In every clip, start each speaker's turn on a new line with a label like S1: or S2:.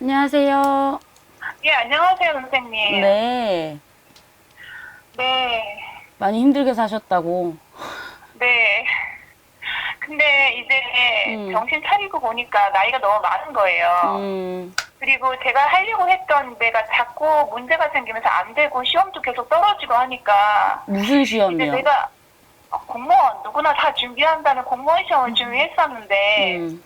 S1: 안녕하세요.
S2: 예, 안녕하세요, 선생님.
S1: 네.
S2: 네,
S1: 많이 힘들게 사셨다고.
S2: 네. 근데 이제
S1: 음,
S2: 정신 차리고 보니까 나이가 너무 많은 거예요.
S1: 음,
S2: 그리고 제가 하려고 했던 데가 자꾸 문제가 생기면서 안 되고 시험도 계속 떨어지고 하니까
S1: 무슨
S2: 이제
S1: 시험이요?
S2: 내가 공무원, 누구나 다 준비한다는 공무원 시험을 준비했었는데
S1: 음,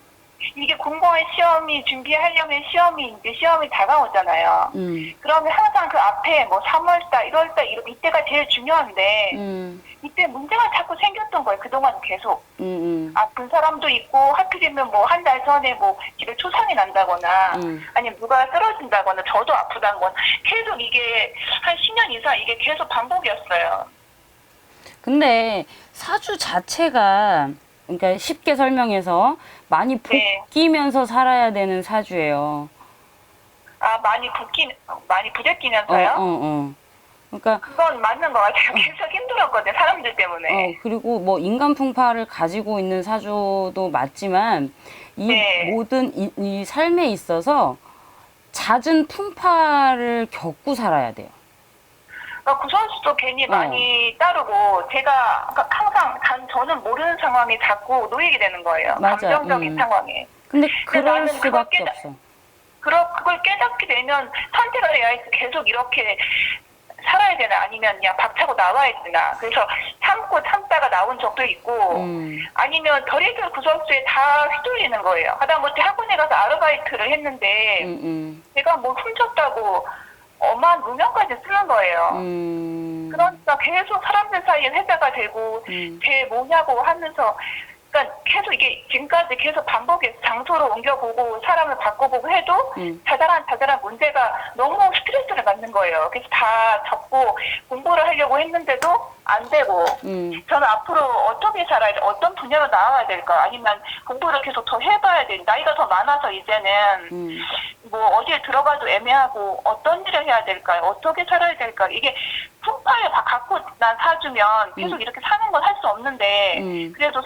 S2: 이게 공무원 시험이 준비하려면 시험이 다가오잖아요.
S1: 음,
S2: 그러면 항상 그 앞에 뭐 3월달, 1월달 이때가 제일 중요한데
S1: 음,
S2: 이때 문제가 자꾸 생겼던 거예요. 그동안 계속.
S1: 음,
S2: 아픈 사람도 있고 하필이면 뭐 한 달 전에 뭐 집에 초상이 난다거나
S1: 음.
S2: 아니면 누가 쓰러진다거나 저도 아프다거나 계속 이게 한 10년 이상 이게 계속 반복이었어요.
S1: 근데 사주 자체가, 그러니까 쉽게 설명해서 많이
S2: 네.
S1: 붓기면서 살아야 되는 사주예요.
S2: 아, 많이
S1: 어,
S2: 부대끼면서요?
S1: 어, 어. 그러니까,
S2: 그건 맞는 것 같아요. 계속 힘들었거든요. 사람들 때문에.
S1: 그리고 뭐 인간 풍파를 가지고 있는 사주도 맞지만, 이
S2: 네.
S1: 모든 이 삶에 있어서 잦은 풍파를 겪고 살아야 돼요.
S2: 그러니까 그 선수도 괜히
S1: 어,
S2: 많이 따르고 제가 그러니까 항상 저는 모르는 상황에 자꾸 놓이게 되는 거예요.
S1: 맞아.
S2: 감정적인 상황에.
S1: 근데
S2: 근데
S1: 그럴
S2: 나는
S1: 수밖에 없어.
S2: 그걸 깨닫게 되면 선택을 해야 해서 계속 이렇게 살아야 되나 아니면 그냥 박차고 나와야 되나. 그래서 참다가 나온 적도 있고
S1: 음,
S2: 아니면 별의별 구설수에 다 휘둘리는 거예요. 하다못해 학원에 가서 아르바이트를 했는데
S1: 음,
S2: 제가 뭐 훔쳤다고 엄한 누명까지 쓰는 거예요.
S1: 음,
S2: 그러니까 계속 사람들 사이에 회자가 되고
S1: 음,
S2: 쟤 뭐냐고 하면서 그러니까 계속 이게 지금까지 계속 반복해서 장소를 옮겨보고 사람을 바꿔보고 해도
S1: 음,
S2: 자잘한 문제가 너무 스트레스를 받는 거예요. 그래서 다 접고 공부를 하려고 했는데도 안 되고
S1: 음,
S2: 저는 앞으로 어떻게 살아야 돼? 어떤 분야로 나아가야 될까? 아니면 공부를 계속 더 해봐야 돼? 나이가 더 많아서 이제는
S1: 음,
S2: 뭐 어디에 들어가도 애매하고 어떤 일을 해야 될까요? 어떻게 살아야 될까? 이게 풍파에 갖고 난 사주면 계속 이렇게 사는 건 할 수 없는데
S1: 음.
S2: 그래도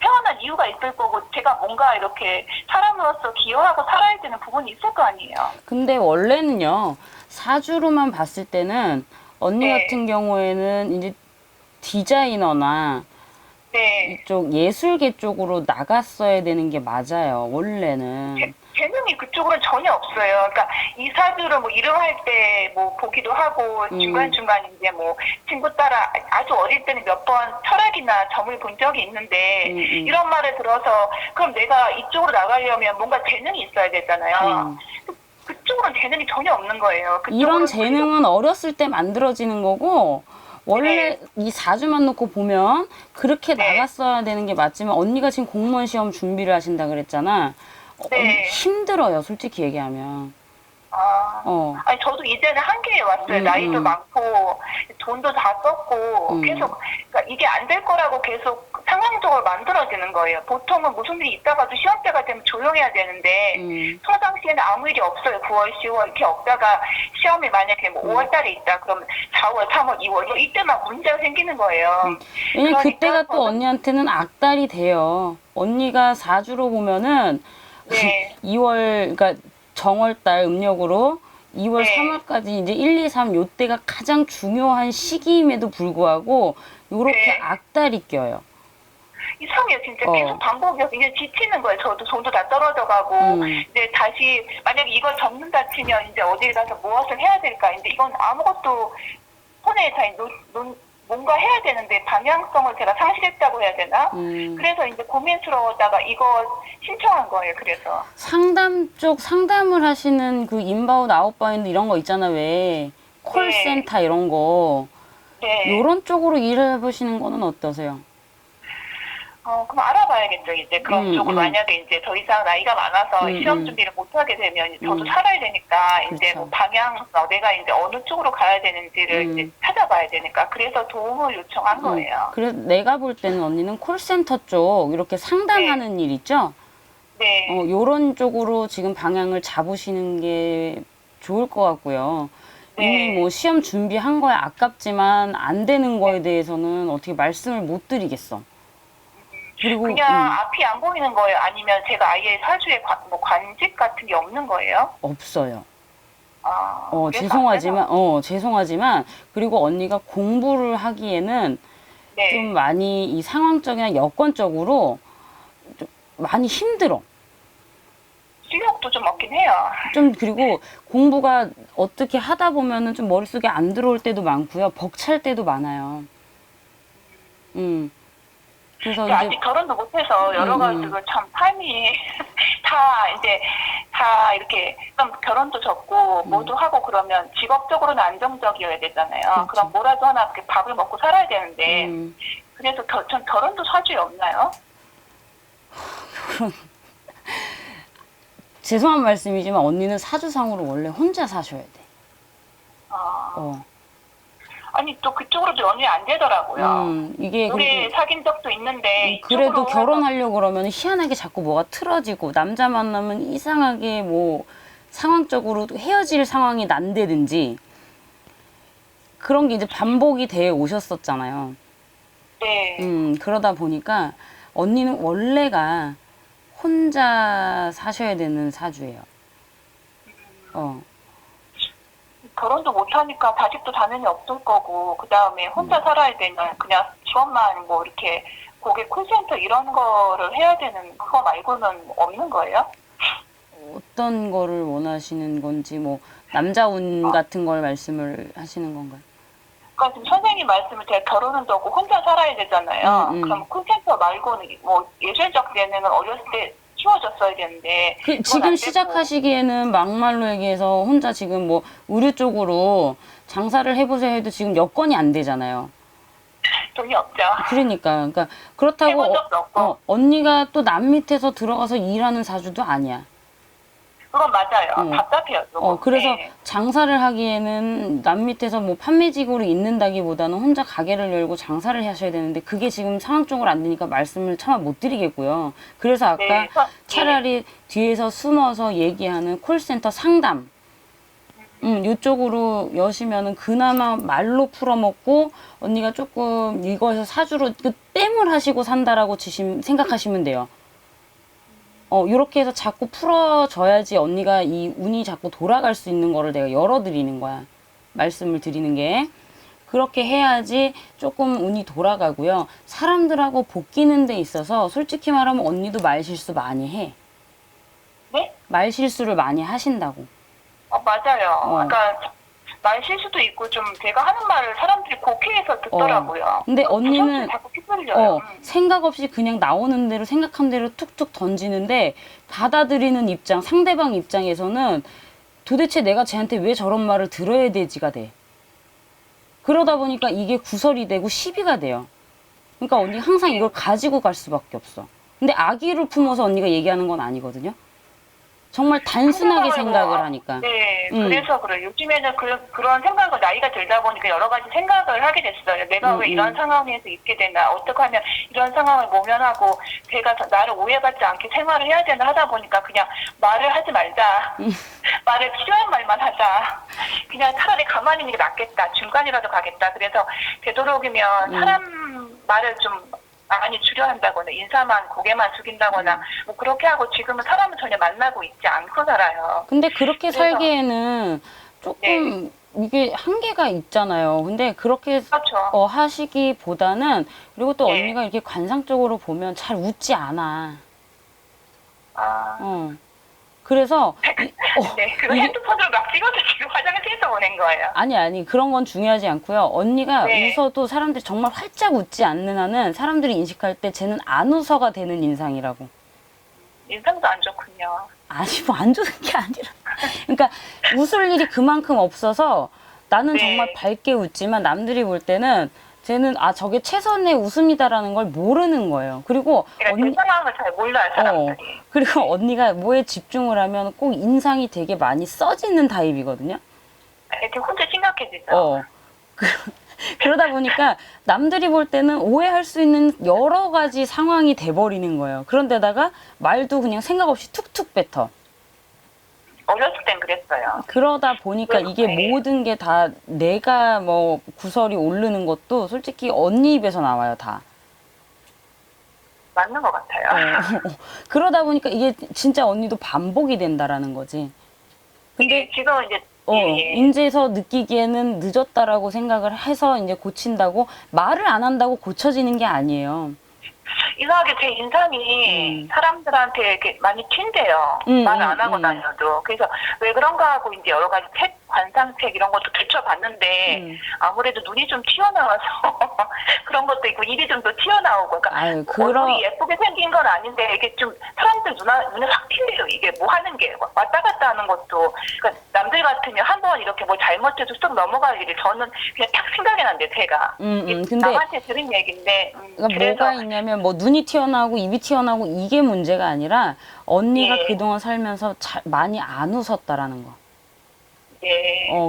S2: 태어난 이유가 있을 거고 제가 뭔가 이렇게 사람으로서 기여하고 살아야 되는 부분이 있을 거 아니에요.
S1: 근데 원래는요, 사주로만 봤을 때는 언니
S2: 네,
S1: 같은 경우에는 이제 디자이너나
S2: 네.
S1: 이쪽 예술계 쪽으로 나갔어야 되는 게 맞아요, 원래는.
S2: 재능이 그쪽으로는 전혀 없어요. 그러니까 이 사주를 뭐 이름할 때 뭐 보기도 하고
S1: 음,
S2: 중간중간 이제 뭐 친구 따라 아주 어릴 때는 몇 번 철학이나 점을 본 적이 있는데
S1: 음,
S2: 이런 말을 들어서 그럼 내가 이쪽으로 나가려면 뭔가 재능이 있어야 되잖아요.
S1: 음.
S2: 그쪽으로는 재능이 전혀 없는 거예요.
S1: 이런
S2: 그쪽으로는 그리고
S1: 재능은 어렸을 때 만들어지는 거고, 원래
S2: 네,
S1: 이 사주만 놓고 보면 그렇게
S2: 네,
S1: 나갔어야 되는 게 맞지만 언니가 지금 공무원 시험 준비를 하신다 그랬잖아.
S2: 네.
S1: 힘들어요, 솔직히 얘기하면.
S2: 아,
S1: 어,
S2: 아니, 저도 이제는 한계에 왔어요. 나이도
S1: 음,
S2: 많고, 돈도 다 썼고,
S1: 음,
S2: 계속, 그러니까 이게 안 될 거라고 계속 상황적으로 만들어지는 거예요. 보통은 무슨 일이 있다가도 시험 때가 되면 조용해야 되는데,
S1: 음,
S2: 평상시에는 아무 일이 없어요. 9월, 10월 이렇게 없다가 시험이 만약에 뭐
S1: 음,
S2: 5월 달에 있다. 그러면 4월, 3월, 2월, 이때 막 문제가 생기는 거예요.
S1: 왜냐면
S2: 그러니까
S1: 그때가 또
S2: 저는,
S1: 언니한테는 악달이 돼요. 언니가 사주로 보면은
S2: 네,
S1: 2월, 그러니까 정월달 음력으로 2월,
S2: 네,
S1: 3월까지 이제 1, 2, 3 요때가 가장 중요한 시기임에도 불구하고 요렇게
S2: 네.
S1: 악달이 껴요.
S2: 이상해요. 진짜 계속
S1: 어,
S2: 반복이어서 이제 지치는 거예요. 저도 돈도 다 떨어져 가고
S1: 음,
S2: 이제 다시 만약에 이걸 접는다 치면 이제 어딜 가서 무엇을 해야 될까? 이제 이건 아무것도 손에 다 뭔가 해야 되는데 방향성을 제가 상실했다고 해야 되나?
S1: 음.
S2: 그래서 이제 고민스러웠다가 이거 신청한 거예요. 그래서
S1: 상담 쪽 상담을 하시는 그 인바우드, 아웃바운드 이런 거 있잖아, 왜.
S2: 네,
S1: 콜센터 이런 거.
S2: 네.
S1: 요런 쪽으로 일을 해보시는 거는 어떠세요?
S2: 그럼 알아봐야겠죠. 이제 그런 쪽으로
S1: 음,
S2: 만약에 이제 더 이상 나이가 많아서 시험
S1: 음,
S2: 준비를 못 하게 되면 저도
S1: 음.
S2: 살아야 되니까 이제 뭐
S1: 그렇죠.
S2: 내가 이제 어느 쪽으로 가야 되는지를 이제
S1: 음.
S2: 찾아봐야 되니까 그래서 도움을 요청한 거예요.
S1: 그래서 내가 볼 때는 언니는 콜센터 쪽 이렇게
S2: 네,
S1: 상담하는 일 있죠?
S2: 네,
S1: 요런 쪽으로 지금 방향을 잡으시는 게 좋을 것 같고요. 이미 뭐
S2: 네,
S1: 시험 준비한 거에 아깝지만 안 되는
S2: 네.
S1: 거에 대해서는 어떻게 말씀을 못 드리겠어. 그리고
S2: 그냥 앞이 안 보이는 거예요? 아니면 제가 아예 사주에 관직 같은 게 없는 거예요?
S1: 없어요.
S2: 그래서 안 되나?
S1: 죄송하지만, 그리고 언니가 공부를 하기에는
S2: 네.
S1: 좀 많이 이 상황적이나 여건적으로 좀 많이 힘들어.
S2: 실력도 좀 없긴 해요.
S1: 좀, 그리고 공부가 어떻게 하다 보면은 좀 머릿속에 안 들어올 때도 많고요. 벅찰 때도 많아요. 그래서 이제,
S2: 아직 결혼도 못해서 여러 가지로 참 삶이 다 이렇게 좀 결혼도 적고 뭐도 하고 그러면 직업적으로는 안정적이어야 되잖아요.
S1: 그렇죠.
S2: 그럼 뭐라도 하나 이렇게 밥을 먹고 살아야 되는데 그래서 전 결혼도 사주에 없나요?
S1: 죄송한 말씀이지만 언니는 사주상으로 원래 혼자 사셔야 돼.
S2: 아니 또 그쪽으로도 연이 안 되더라고요.
S1: 이게
S2: 오래
S1: 그리고
S2: 사귄 적도 있는데
S1: 그래도
S2: 이쪽으로
S1: 결혼하려고 그러면 희한하게 자꾸 뭐가 틀어지고 남자 만나면 이상하게 뭐 상황적으로 헤어질 상황이 난다든지 그런 게 이제 반복이 돼 오셨었잖아요.
S2: 네.
S1: 그러다 보니까 언니는 원래가 혼자 사셔야 되는 사주예요.
S2: 결혼도 못하니까 자식도 당연히 없을 거고 그 다음에 혼자 살아야 되는 그냥 직업만 뭐 이렇게 고객 콜센터 이런 거를 해야 되는 그거 말고는 없는 거예요?
S1: 어떤 거를 원하시는 건지 뭐 남자 운 같은 걸 말씀을 하시는 건가요?
S2: 그러니까 지금 선생님 말씀을 제가 결혼은 하고 혼자 살아야 되잖아요. 그럼 콜센터 말고는 뭐 예술적 재능은 어렸을 때 키워줬어야 되는데
S1: 지금 시작하시기에는 막말로 얘기해서 혼자 지금 뭐 의류 쪽으로 장사를 해보세요 해도 지금 여건이 안 되잖아요.
S2: 돈이 없죠.
S1: 그러니까 그렇다고
S2: 해본 적도 없고.
S1: 언니가 또 남 밑에서 들어가서 일하는 사주도 아니야.
S2: 그건 맞아요. 답답해요.
S1: 그래서
S2: 네.
S1: 장사를 하기에는 남 밑에서 뭐 판매직으로 있는다기보다는 혼자 가게를 열고 장사를 하셔야 되는데 그게 지금 상황적으로 안 되니까 말씀을 차마 못 드리겠고요. 그래서 아까
S2: 네,
S1: 차라리 뒤에서 숨어서 얘기하는 콜센터 상담 이쪽으로 여시면은 그나마 말로 풀어먹고 언니가 조금 이거에서 사주로 그 땜을 하시고 산다라고 생각하시면 돼요. 요렇게 해서 자꾸 풀어줘야지 언니가 이 운이 자꾸 돌아갈 수 있는 거를 내가 열어드리는 거야. 말씀을 드리는 게. 그렇게 해야지 조금 운이 돌아가고요. 사람들하고 복귀는 데 있어서 솔직히 말하면 언니도 말실수 많이 해.
S2: 네?
S1: 말실수를 많이 하신다고.
S2: 맞아요. 그러니까 말 실수도 있고 좀 제가 하는 말을 사람들이 곡해해서 듣더라고요.
S1: 근데 언니는
S2: 자꾸 휘둘려요.
S1: 생각 없이 그냥 나오는 대로 생각한 대로 툭툭 던지는데 받아들이는 입장, 상대방 입장에서는 도대체 내가 쟤한테 왜 저런 말을 들어야 되지가 돼. 그러다 보니까 이게 구설이 되고 시비가 돼요. 그러니까 언니가 항상 이걸 가지고 갈 수밖에 없어. 근데 악의를 품어서 언니가 얘기하는 건 아니거든요. 정말 단순하게 생각을 하니까.
S2: 네, 그래서 그래요. 요즘에는 그런 생각을 나이가 들다 보니까 여러 가지 생각을 하게 됐어요. 내가 왜 이런 상황에서 있게 되나, 어떻게 하면 이런 상황을 모면하고 제가 나를 오해받지 않게 생활을 해야 되나 하다 보니까 그냥 말을 하지 말자. 말을 필요한 말만 하자. 그냥 차라리 가만히 있는 게 낫겠다. 중간이라도 가겠다. 그래서 되도록이면 사람 말을 좀 많이 줄여 한다거나 인사만 고개만 숙인다거나 뭐 그렇게 하고 지금은 사람을 전혀 만나고 있지 않고 살아요.
S1: 근데 그렇게 살기에는 조금
S2: 네.
S1: 이게 한계가 있잖아요. 근데 그렇게
S2: 그렇죠.
S1: 하시기보다는 그리고 또
S2: 네.
S1: 언니가 이렇게 관상적으로 보면 잘 웃지 않아. 그래서
S2: 네, 그거 핸드폰으로 막 찍어서 지금 화장실에서 보낸 거예요.
S1: 아니 그런 건 중요하지 않고요. 언니가
S2: 네.
S1: 웃어도 사람들이 정말 활짝 웃지 않는 한은 사람들이 인식할 때 쟤는 안 웃어가 되는 인상이라고.
S2: 인상도 안 좋군요.
S1: 아니 뭐 안 좋은 게 아니라 그러니까 웃을 일이 그만큼 없어서 나는
S2: 네.
S1: 정말 밝게 웃지만 남들이 볼 때는 쟤는 저게 최선의 웃음이다라는 걸 모르는 거예요. 그리고
S2: 그러니까 그 상황을 잘 몰라요, 사람들이.
S1: 그리고 언니가 뭐에 집중을 하면 꼭 인상이 되게 많이 써지는 타입이거든요.
S2: 이렇게 혼자 심각해지죠.
S1: 그러다 보니까 남들이 볼 때는 오해할 수 있는 여러 가지 상황이 돼버리는 거예요. 그런데다가 말도 그냥 생각 없이 툭툭 뱉어.
S2: 어렸을 땐 그랬어요.
S1: 그러다 보니까 이게 모든 게 다 내가 뭐 구설이 오르는 것도 솔직히 언니 입에서 나와요, 다.
S2: 맞는 것 같아요.
S1: 그러다 보니까 이게 진짜 언니도 반복이 된다라는 거지. 근데
S2: 지금 이제
S1: 인제서 느끼기에는 늦었다라고 생각을 해서 이제 고친다고 말을 안 한다고 고쳐지는 게 아니에요.
S2: 이상하게 제 인상이 사람들한테 이렇게 많이 튄대요. 말 안 하고 다녀도. 그래서 왜 그런가 하고 이제 여러 가지 책, 관상책 이런 것도 들춰봤는데 아무래도 눈이 좀 튀어나와서 그런 것도 있고 입이 좀 더 튀어나오고. 그러니까 얼굴이 예쁘게 생긴 건 아닌데 이게 좀 사람들 눈에 확 튄대요. 이게 뭐 하는 게 왔다 갔다 하는 것도. 그러니까 남들 같으면 한번 이렇게 뭐 잘못해도 쏙 넘어갈 일이 저는 그냥 딱 생각이 난대 제가.
S1: 근데
S2: 남한테 들은 얘기인데.
S1: 그러니까 뭐가 있냐면 뭐 눈이 튀어나오고 입이 튀어나오고 이게 문제가 아니라 언니가 그동안 살면서 많이 안 웃었다라는 거.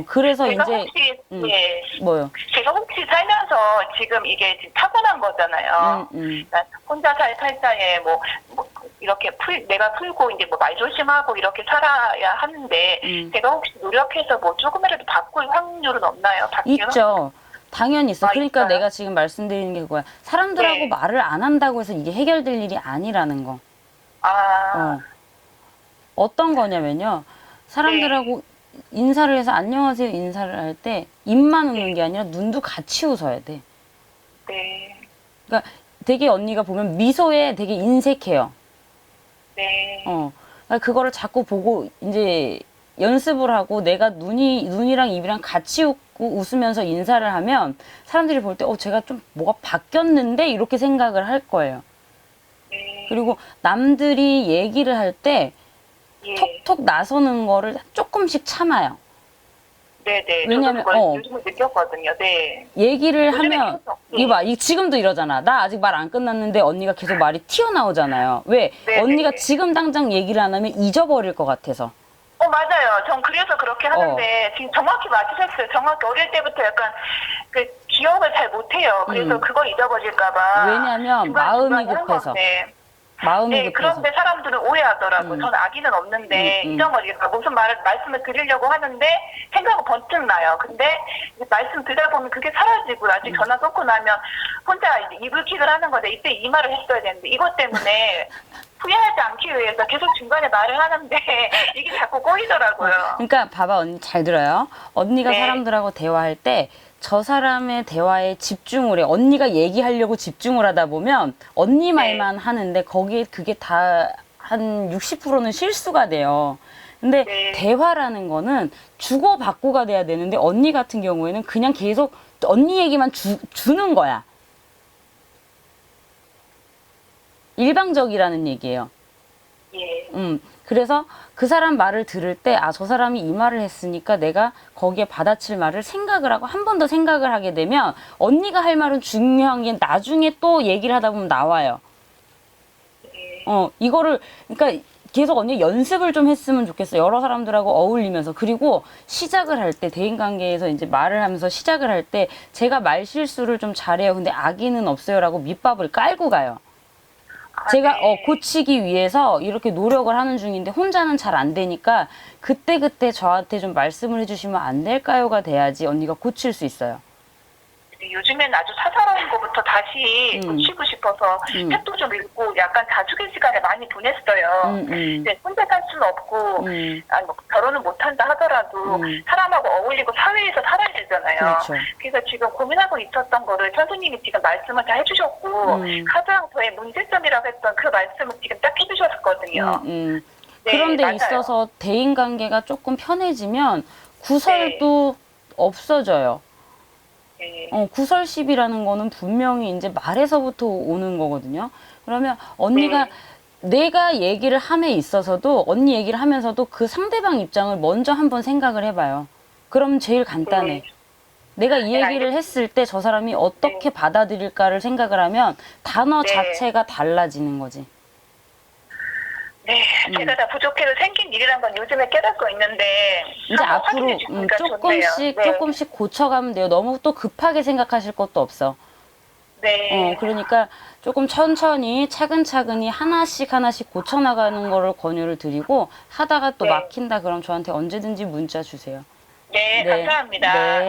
S1: 그래서
S2: 제가
S1: 이제
S2: 혹시,
S1: 뭐요?
S2: 제가 혹시 살면서 지금 이게 지금 타고난 거잖아요. 그러니까 혼자 살 살자에 뭐 이렇게 내가 풀고 이제 뭐 말 조심하고 이렇게 살아야 하는데 제가 혹시 노력해서 뭐 조금이라도 바꿀 확률은 없나요?
S1: 있죠. 당연히 있어. 그러니까
S2: 있어요?
S1: 내가 지금 말씀드리는 게 그거야. 사람들하고 말을 안 한다고 해서 이게 해결될 일이 아니라는 거. 어떤 거냐면요. 사람들하고 인사를 해서 안녕하세요 인사를 할 때 입만 웃는 게 아니라 눈도 같이 웃어야 돼. 그러니까 되게 언니가 보면 미소에 되게 인색해요. 그러니까 그거를 자꾸 보고 이제 연습을 하고 내가 눈이랑 입이랑 같이 웃고 웃으면서 인사를 하면 사람들이 볼 때 제가 좀 뭐가 바뀌었는데 이렇게 생각을 할 거예요. 그리고 남들이 얘기를 할 때 톡톡 나서는 거를 조금씩 참아요. 왜냐면
S2: 요즘은 느꼈거든요.
S1: 얘기를 하면 이봐, 지금도 이러잖아. 나 아직 말 안 끝났는데 언니가 계속 말이 튀어나오잖아요. 왜? 언니가 지금 당장 얘기를 안 하면 잊어버릴 것 같아서.
S2: 맞아요. 전 그래서 그렇게 하는데 지금 정확히 맞으셨어요. 정확히 어릴 때부터 약간 그 기억을 잘 못해요. 그래서 그걸 잊어버릴까봐.
S1: 왜냐면 마음이 급해서.
S2: 그런데 사람들은 오해하더라고요. 저는 아기는 없는데 잊어버릴까 무슨 말씀을 드리려고 하는데 생각은 번뜩 나요. 근데 말씀 드리다 보면 그게 사라지고 나중에 전화 끊고 나면 혼자 이제 이불킥을 하는 건데 이때 이 말을 했어야 되는데 이것 때문에 후회하지 않기 위해서 계속 중간에 말을 하는데 이게 자꾸 꼬이더라고요.
S1: 그러니까 봐봐 언니 잘 들어요. 언니가 사람들하고 대화할 때 저 사람의 대화에 집중을 해. 언니가 얘기하려고 집중을 하다 보면 언니 말만 하는데 거기에 그게 다 한 60%는 실수가 돼요. 근데 대화라는 거는 주고받고가 돼야 되는데 언니 같은 경우에는 그냥 계속 언니 얘기만 주는 거야. 일방적이라는 얘기예요. 그래서 그 사람 말을 들을 때 저 사람이 이 말을 했으니까 내가 거기에 받아칠 말을 생각을 하고 한 번 더 생각을 하게 되면 언니가 할 말은 중요한 게 나중에 또 얘기를 하다 보면 나와요. 이거를 그러니까 계속 언니 연습을 좀 했으면 좋겠어. 여러 사람들하고 어울리면서. 그리고 시작을 할 때 대인관계에서 이제 말을 하면서 시작을 할 때 제가 말 실수를 좀 잘해요. 근데 악의는 없어요라고 밑밥을 깔고 가요. 제가 고치기 위해서 이렇게 노력을 하는 중인데 혼자는 잘 안 되니까 그때 저한테 좀 말씀을 해주시면 안 될까요가 돼야지 언니가 고칠 수 있어요.
S2: 요즘엔 아주 사사로운 것부터 다시 고치고 싶어서 책도 좀 읽고 약간 다수기 시간을 많이 보냈어요. 근데 혼자 살 수는 없고 뭐 결혼은 못한다 하더라도 사람하고 어울리고 사회에서 살아야 되잖아요.
S1: 그렇죠.
S2: 그래서 지금 고민하고 있었던 거를 선생님이 지금 말씀을 다 해주셨고 가장 저의 문제점이라고 했던 그 말씀을 지금 딱 해주셨거든요.
S1: 그런 데 있어서 대인관계가 조금 편해지면 구설도 없어져요. 구설십이라는 거는 분명히 이제 말에서부터 오는 거거든요. 그러면 언니가 내가 얘기를 함에 있어서도 언니 얘기를 하면서도 그 상대방 입장을 먼저 한번 생각을 해봐요. 그럼 제일 간단해. 내가 이 얘기를 했을 때 저 사람이 어떻게 받아들일까를 생각을 하면 단어 자체가 달라지는 거지.
S2: 제가 다 부족해서 생긴 일이란 건 요즘에 깨닫고 있는데
S1: 이제 앞으로 조금씩 고쳐가면 돼요. 너무 또 급하게 생각하실 것도 없어. 그러니까 조금 천천히 차근차근히 하나씩 고쳐나가는 거를 권유를 드리고 하다가 또 막힌다 그럼 저한테 언제든지 문자 주세요.
S2: 감사합니다.